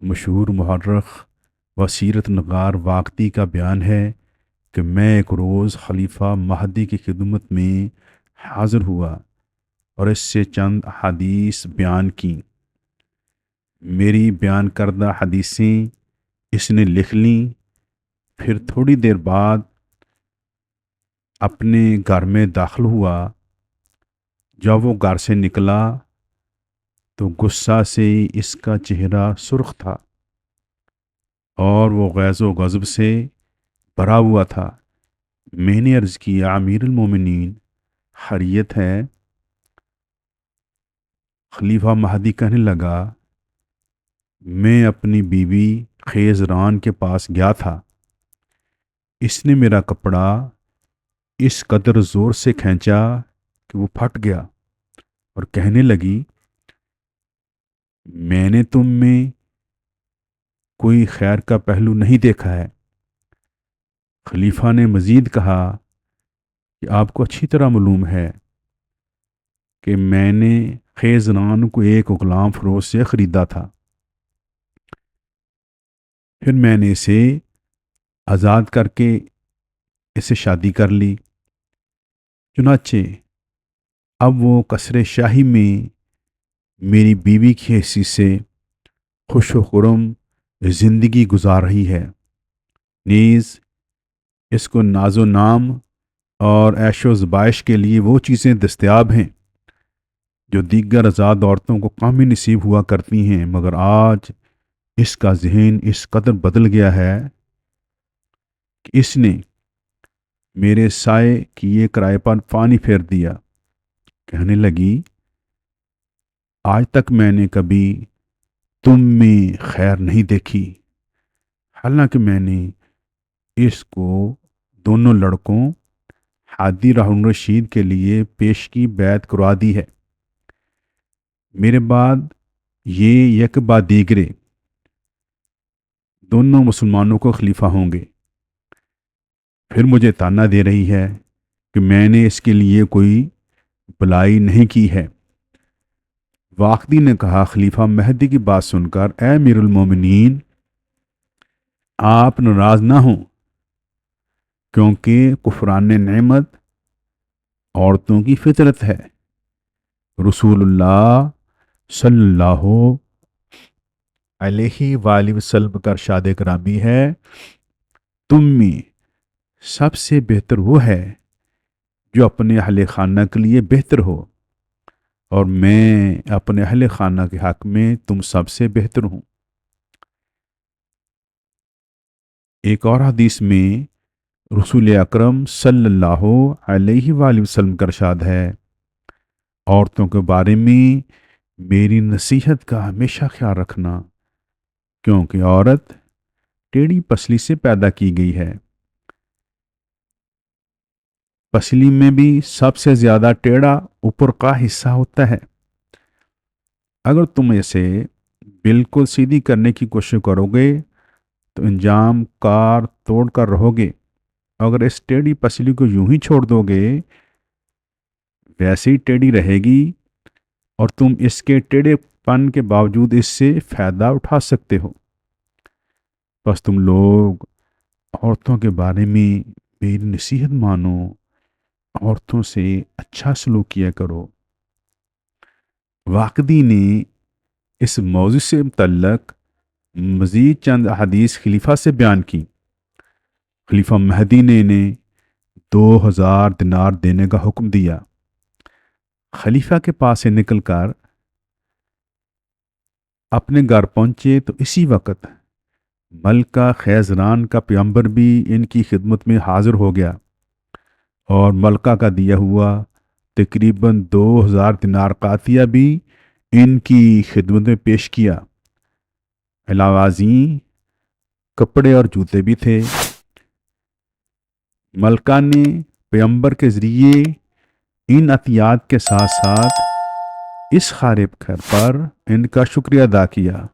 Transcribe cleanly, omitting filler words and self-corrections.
مشہور محرخ و سیرت نگار واقدی کا بیان ہے کہ میں ایک روز خلیفہ مہدی کی خدمت میں حاضر ہوا اور اس سے چند حدیث بیان کیں۔ میری بیان کردہ حدیثیں اس نے لکھ لیں۔ پھر تھوڑی دیر بعد اپنے گھر میں داخل ہوا۔ جب وہ گھر سے نکلا تو غصہ سے اس کا چہرہ سرخ تھا اور وہ غیظ و غضب سے بھرا ہوا تھا۔ میں نے عرض کیا امیر المومنین خیریت ہے؟ خلیفہ مہدی کہنے لگا میں اپنی بیوی خیزران کے پاس گیا تھا، اس نے میرا کپڑا اس قدر زور سے کھینچا کہ وہ پھٹ گیا اور کہنے لگی میں نے تم میں کوئی خیر کا پہلو نہیں دیکھا ہے۔ خلیفہ نے مزید کہا کہ آپ کو اچھی طرح معلوم ہے کہ میں نے خیزران کو ایک غلام فروش سے خریدا تھا، پھر میں نے اسے آزاد کر کے اسے شادی کر لی۔ چنانچہ اب وہ قصر شاہی میں میری بیوی کی حیثیت سے خوش و خرم زندگی گزار رہی ہے، نیز اس کو ناز و نام اور عیش و زبائش کے لیے وہ چیزیں دستیاب ہیں جو دیگر آزاد عورتوں کو کم ہی نصیب ہوا کرتی ہیں، مگر آج اس کا ذہن اس قدر بدل گیا ہے کہ اس نے میرے سائے کیے کرائے پر پانی پھیر دیا۔ کہنے لگی آج تک میں نے کبھی تم میں خیر نہیں دیکھی، حالانکہ میں نے اس کو دونوں لڑکوں ہادی ہارون رشید کے لیے پیش کی بیعت کروا دی ہے۔ میرے بعد یہ یک با دیگرے دونوں مسلمانوں کو خلیفہ ہوں گے، پھر مجھے تانا دے رہی ہے کہ میں نے اس کے لیے کوئی بلائی نہیں کی ہے۔ واقدی نے کہا خلیفہ مہدی کی بات سن کر اے امیر المومنین آپ ناراض نہ ہوں، کیونکہ کفران نعمت عورتوں کی فطرت ہے۔ رسول اللہ صلی اللہ علیہ وآلہ وسلم کا ارشاد گرامی ہے تم میں سب سے بہتر وہ ہے جو اپنے اہل خانہ کے لیے بہتر ہو، اور میں اپنے اہل خانہ کے حق میں تم سب سے بہتر ہوں۔ ایک اور حدیث میں رسول اکرم صلی اللہ علیہ وآلہ وسلم کا ارشاد ہے عورتوں کے بارے میں میری نصیحت کا ہمیشہ خیال رکھنا، کیونکہ عورت ٹیڑھی پسلی سے پیدا کی گئی ہے۔ پسلی میں بھی سب سے زیادہ ٹیڑھا اوپر کا حصہ ہوتا ہے۔ اگر تم اسے بالکل سیدھی کرنے کی کوشش کرو گے تو انجام کار توڑ کر رہو گے، اگر اس ٹیڑھی پسلی کو یوں ہی چھوڑ دو گے ویسے ہی ٹیڑھی رہے گی اور تم اس کے ٹیڑھے پن کے باوجود اس سے فائدہ اٹھا سکتے ہو۔ بس تم لوگ عورتوں کے بارے میں میری نصیحت مانو، عورتوں سے اچھا سلوک کیا کرو۔ واقدی نے اس موضوع سے متعلق مزید چند احادیث خلیفہ سے بیان کی۔ خلیفہ مہدی نے انہیں 2000 دینار دینے کا حکم دیا۔ خلیفہ کے پاس سے نکل کر اپنے گھر پہنچے تو اسی وقت ملکہ خیزران کا پیغمبر بھی ان کی خدمت میں حاضر ہو گیا اور ملکہ کا دیا ہوا تقریباً 2000 دینار قاتیہ بھی ان کی خدمت میں پیش کیا۔ علاوہ ازیں کپڑے اور جوتے بھی تھے۔ ملکہ نے پیغمبر کے ذریعے ان عطیات کے ساتھ ساتھ اس خیر پر ان کا شکریہ ادا کیا۔